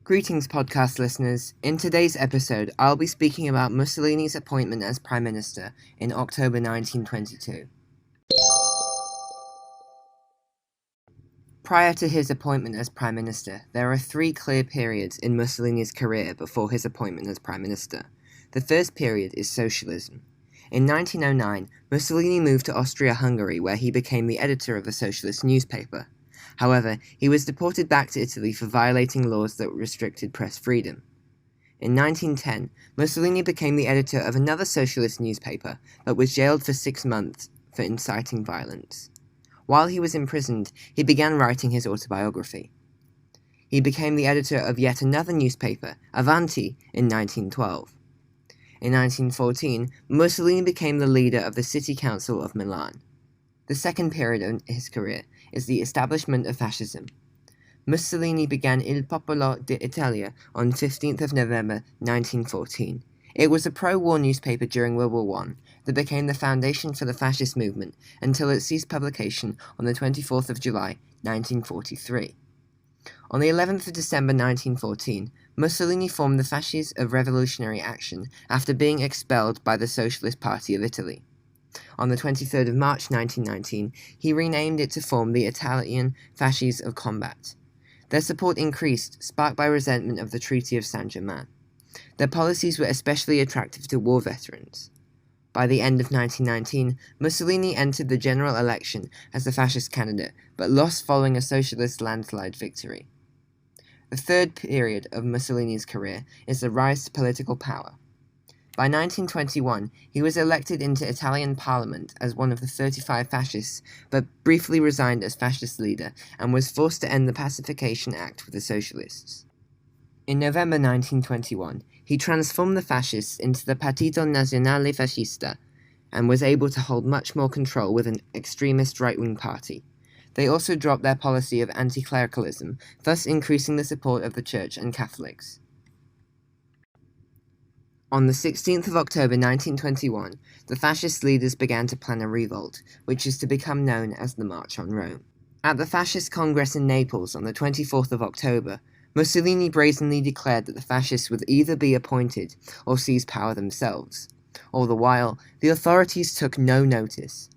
Greetings, podcast listeners. In today's episode, I'll be speaking about Mussolini's appointment as Prime Minister in October 1922. Prior to his appointment as Prime Minister, there are three clear periods in Mussolini's career before his appointment as Prime Minister. The first period is socialism. In 1909, Mussolini moved to Austria-Hungary, where he became the editor of a socialist newspaper. However, he was deported back to Italy for violating laws that restricted press freedom. In 1910, Mussolini became the editor of another socialist newspaper, but was jailed for 6 months for inciting violence. While he was imprisoned, he began writing his autobiography. He became the editor of yet another newspaper, Avanti, in 1912. In 1914, Mussolini became the leader of the City Council of Milan. The second period of his career is the establishment of fascism. Mussolini began Il Popolo d'Italia on 15th of November 1914. It was a pro-war newspaper during World War I that became the foundation for the fascist movement until it ceased publication on the 24th of July 1943. On the 11th of December 1914, Mussolini formed the Fasces of Revolutionary Action after being expelled by the Socialist Party of Italy. On the 23rd of March 1919, he renamed it to form the Italian Fasces of Combat. Their support increased, sparked by resentment of the Treaty of Saint-Germain. Their policies were especially attractive to war veterans. By the end of 1919, Mussolini entered the general election as the fascist candidate, but lost following a socialist landslide victory. The third period of Mussolini's career is the rise to political power. By 1921, he was elected into Italian parliament as one of the 35 fascists, but briefly resigned as fascist leader and was forced to end the Pacification Act with the socialists. In November 1921, he transformed the fascists into the Partito Nazionale Fascista and was able to hold much more control with an extremist right-wing party. They also dropped their policy of anti-clericalism, thus increasing the support of the Church and Catholics. On the 16th of October 1921, the fascist leaders began to plan a revolt, which is to become known as the March on Rome. At the Fascist Congress in Naples on the 24th of October, Mussolini brazenly declared that the fascists would either be appointed or seize power themselves. All the while, the authorities took no notice.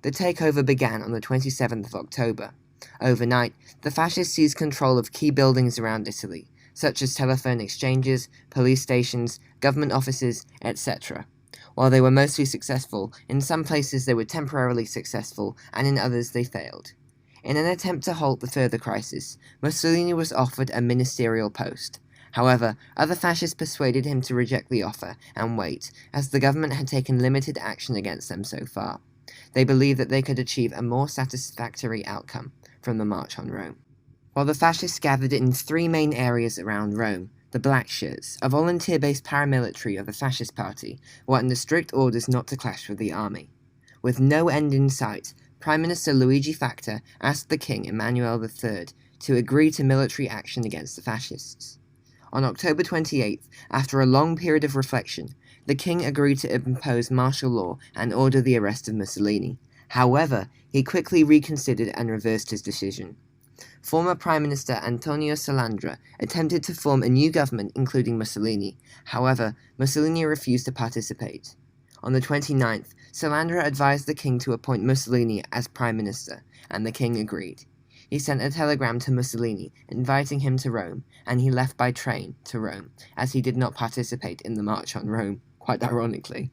The takeover began on the 27th of October. Overnight, the fascists seized control of key buildings around Italy, such as telephone exchanges, police stations, government offices, etc. While they were mostly successful, in some places they were temporarily successful, and in others they failed. In an attempt to halt the further crisis, Mussolini was offered a ministerial post. However, other fascists persuaded him to reject the offer and wait, as the government had taken limited action against them so far. They believed that they could achieve a more satisfactory outcome from the March on Rome. While the fascists gathered in three main areas around Rome, the Black Shirts, a volunteer-based paramilitary of the fascist party, were under strict orders not to clash with the army. With no end in sight, Prime Minister Luigi Facta asked the King Emmanuel III to agree to military action against the fascists. On October 28th, after a long period of reflection, the King agreed to impose martial law and order the arrest of Mussolini. However, he quickly reconsidered and reversed his decision. Former Prime Minister Antonio Salandra attempted to form a new government including Mussolini. However, Mussolini refused to participate. On the 29th, Salandra advised the king to appoint Mussolini as Prime Minister, and the king agreed. He sent a telegram to Mussolini inviting him to Rome, and he left by train to Rome, as he did not participate in the March on Rome, quite ironically.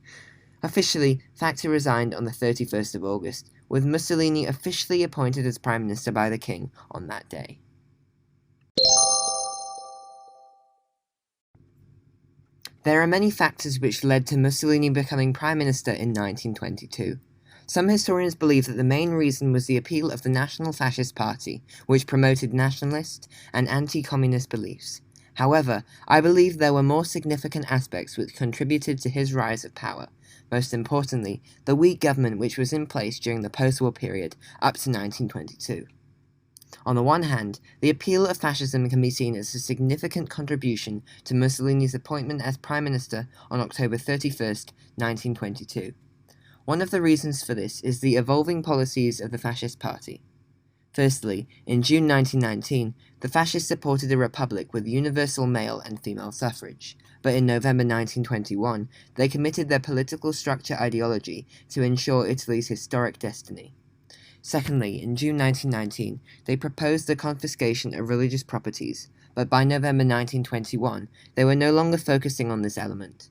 Officially, Facta resigned on the 31st of August, with Mussolini officially appointed as Prime Minister by the King on that day. There are many factors which led to Mussolini becoming Prime Minister in 1922. Some historians believe that the main reason was the appeal of the National Fascist Party, which promoted nationalist and anti-communist beliefs. However, I believe there were more significant aspects which contributed to his rise of power. Most importantly, the weak government which was in place during the post-war period up to 1922. On the one hand, the appeal of fascism can be seen as a significant contribution to Mussolini's appointment as Prime Minister on October 31st, 1922. One of the reasons for this is the evolving policies of the Fascist Party. Firstly, in June 1919, the fascists supported a republic with universal male and female suffrage, but in November 1921, they committed their political structure ideology to ensure Italy's historic destiny. Secondly, in June 1919, they proposed the confiscation of religious properties, but by November 1921, they were no longer focusing on this element.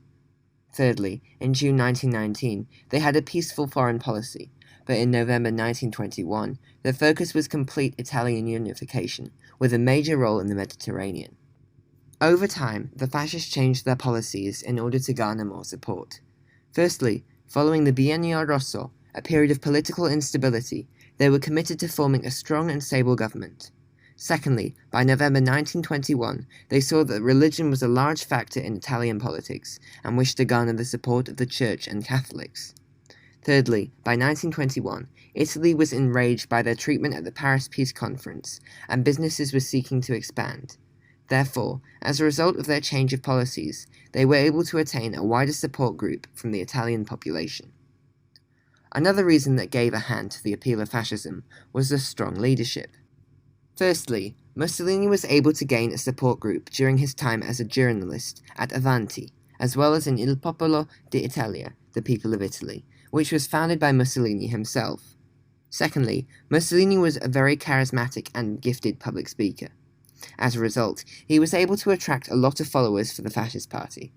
Thirdly, in June 1919, they had a peaceful foreign policy, but in November 1921, their focus was complete Italian unification, with a major role in the Mediterranean. Over time, the fascists changed their policies in order to garner more support. Firstly, following the Biennio Rosso, a period of political instability, they were committed to forming a strong and stable government. Secondly, by November 1921, they saw that religion was a large factor in Italian politics and wished to garner the support of the Church and Catholics. Thirdly, by 1921, Italy was enraged by their treatment at the Paris Peace Conference, and businesses were seeking to expand. Therefore, as a result of their change of policies, they were able to attain a wider support group from the Italian population. Another reason that gave a hand to the appeal of fascism was the strong leadership. Firstly, Mussolini was able to gain a support group during his time as a journalist at Avanti, as well as in Il Popolo d'Italia, the people of Italy, which was founded by Mussolini himself. Secondly, Mussolini was a very charismatic and gifted public speaker. As a result, he was able to attract a lot of followers for the fascist party.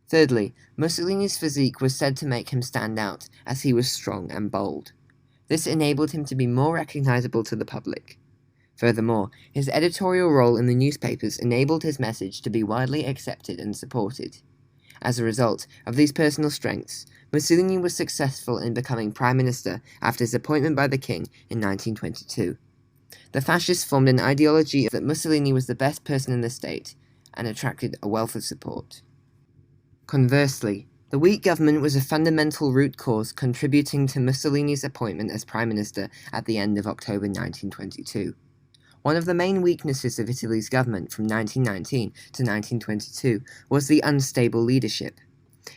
Thirdly, Mussolini's physique was said to make him stand out, as he was strong and bold. This enabled him to be more recognizable to the public. Furthermore, his editorial role in the newspapers enabled his message to be widely accepted and supported. As a result of these personal strengths, Mussolini was successful in becoming prime minister after his appointment by the king in 1922. The fascists formed an ideology that Mussolini was the best person in the state and attracted a wealth of support. Conversely, the weak government was a fundamental root cause contributing to Mussolini's appointment as prime minister at the end of October 1922. One of the main weaknesses of Italy's government from 1919 to 1922 was the unstable leadership.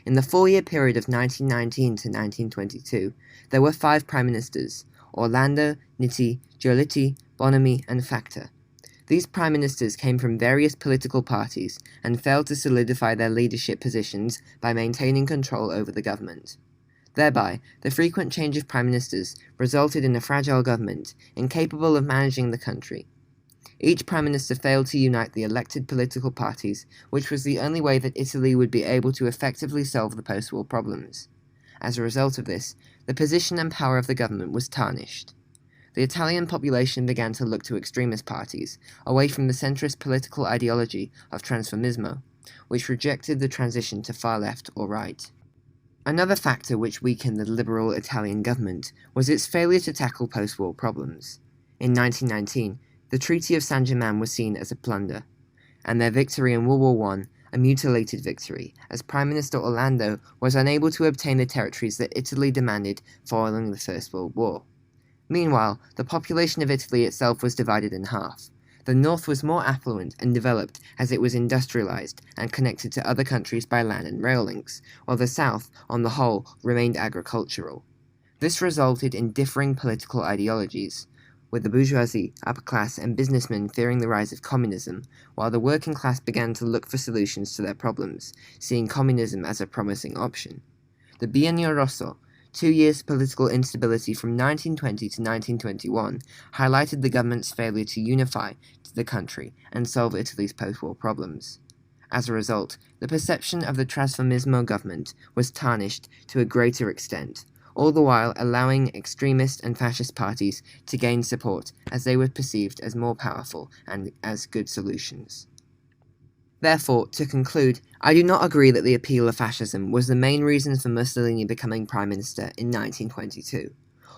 In the 4-year period of 1919 to 1922, there were 5 prime ministers: Orlando, Nitti, Giolitti, Bonomi, and Facta. These prime ministers came from various political parties and failed to solidify their leadership positions by maintaining control over the government. Thereby, the frequent change of prime ministers resulted in a fragile government, incapable of managing the country. Each prime minister failed to unite the elected political parties, which was the only way that Italy would be able to effectively solve the post-war problems. As a result of this, the position and power of the government was tarnished. The Italian population began to look to extremist parties, away from the centrist political ideology of Transformismo, which rejected the transition to far left or right. Another factor which weakened the liberal Italian government was its failure to tackle post-war problems. In 1919, the Treaty of Saint-Germain was seen as a blunder, and their victory in World War I, a mutilated victory, as Prime Minister Orlando was unable to obtain the territories that Italy demanded following the First World War. Meanwhile, the population of Italy itself was divided in half. The north was more affluent and developed as it was industrialized and connected to other countries by land and rail links, while the south, on the whole, remained agricultural. This resulted in differing political ideologies, with the bourgeoisie, upper class, and businessmen fearing the rise of communism, while the working class began to look for solutions to their problems, seeing communism as a promising option. The Biennio Rosso, 2 years political instability from 1920 to 1921, highlighted the government's failure to unify the country and solve Italy's post-war problems. As a result, the perception of the Trasformismo government was tarnished to a greater extent, all the while allowing extremist and fascist parties to gain support as they were perceived as more powerful and as good solutions. Therefore, to conclude, I do not agree that the appeal of fascism was the main reason for Mussolini becoming prime minister in 1922.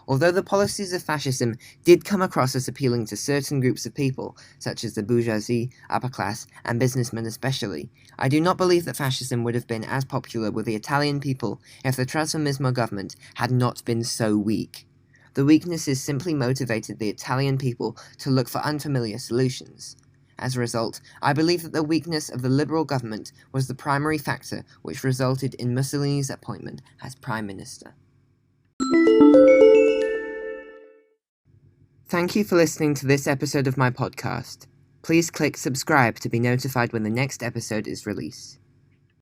Although the policies of fascism did come across as appealing to certain groups of people, such as the bourgeoisie, upper class, and businessmen especially, I do not believe that fascism would have been as popular with the Italian people if the Trasformismo government had not been so weak. The weaknesses simply motivated the Italian people to look for unfamiliar solutions. As a result, I believe that the weakness of the liberal government was the primary factor which resulted in Mussolini's appointment as prime minister. Thank you for listening to this episode of my podcast. Please click subscribe to be notified when the next episode is released.